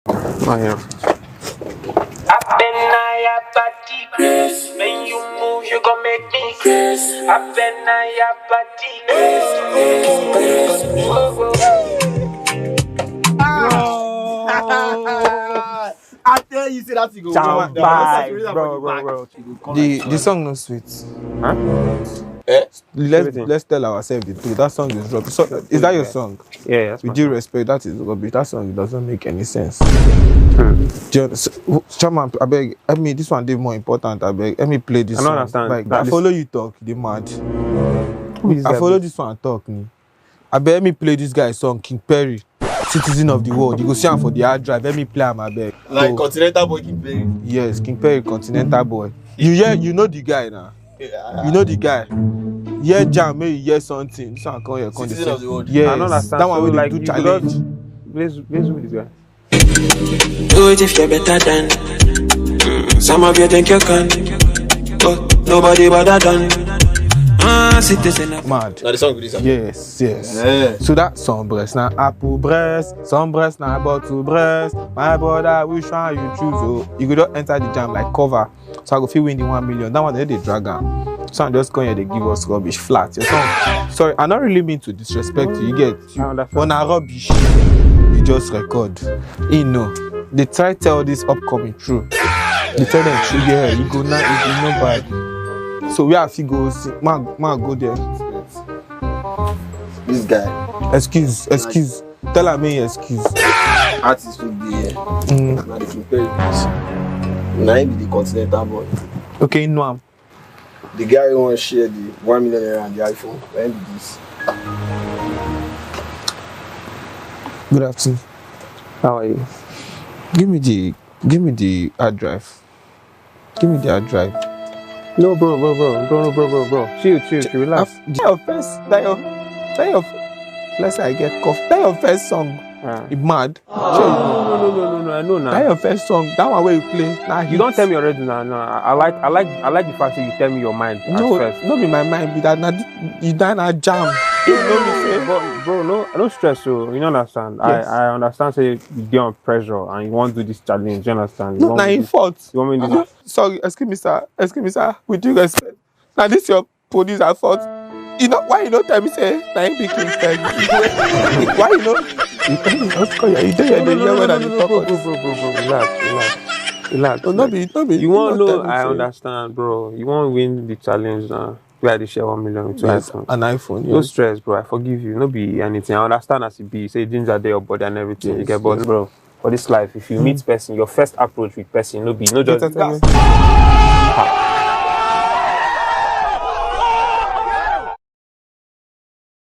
Oh, yeah. When you move, you gon' make me crazy. I tell you, say that you go. Bro. The song no sweet. Huh? Let's tell ourselves the truth. That song is rubbish. So, is that your song? Yeah, that's With my due song. respect, that is rubbish. That song doesn't make any sense. Chairman, I beg. I mean, this one is more important. I beg. Let me play this I song. don't understand. Like, I follow you talk. They mad. Who is I that follow bitch? this one talk. Me. I beg. Let me play this guy's song, King Perry, Citizen of the World. You go see him for the hard drive. Let me play him. I beg. Like Continental Boy King Perry. Yes, King Perry, Continental Boy. You know the guy now. Yeah. You know the guy. Yeah, jam, maybe you hear something. This one come here, Citizen of the World. Yes, I don't understand. that one So, where like, they do you challenge. Please with this guy. Do it if you're better than. Some of you think you can, but nobody better than. Citizen of. Mad. Now the song with this. Yes. Yeah. So that some breast now apple breast, some breast now bottle breast. My brother, which one you choose? Oh, you could not enter the jam like cover. So I go feel win the 1 million. That one they drag am. So I'm just going here, they give us rubbish flat. Your song. Sorry, I not really mean to disrespect you. You get I understand. when I rubbish, you just record. You know, they try tell this upcoming true. They tell them true, yeah, you go now, it's no bad. So we have to go see, man go there. This guy. Excuse. Tell her me excuse. Artist will be here. Now the King Perry. Now he be the Continental Boy. Okay, no am. The guy who want to share the 1 million naira and the iPhone. When be this? Good afternoon. How are you? Give me the hard drive. Give me the hard drive. No, bro. Chill, relax. Let's say I get cough. That your first song. You mad? No, I know now. That your first song. That one where you play. Nah, You don't tell me already now. No, I like the fact that you tell me your mind at No, first. not be my mind. Be that you done a jam. You know me say. But bro, no stress. So you understand. Yes. I understand. Say you're on pressure and you want to do this challenge. You understand? No, now in fault. You want me to? Sorry, excuse me, sir. With due respect. Now this your producer fault. You know why you don't tell me say now you be King Perry? Why you know? You Bro, relax. No, not be. You won't don't know. tell me I say- understand, bro. You won't win the challenge now. We had to share 1 million with Yes, iPhone. an iPhone. No Yes. stress, bro. I forgive you. No be anything. I understand as it be. Say ginger there, your body and everything. You get, but bro, for this life, if you meet person, your first approach with person, no just. Entertainment.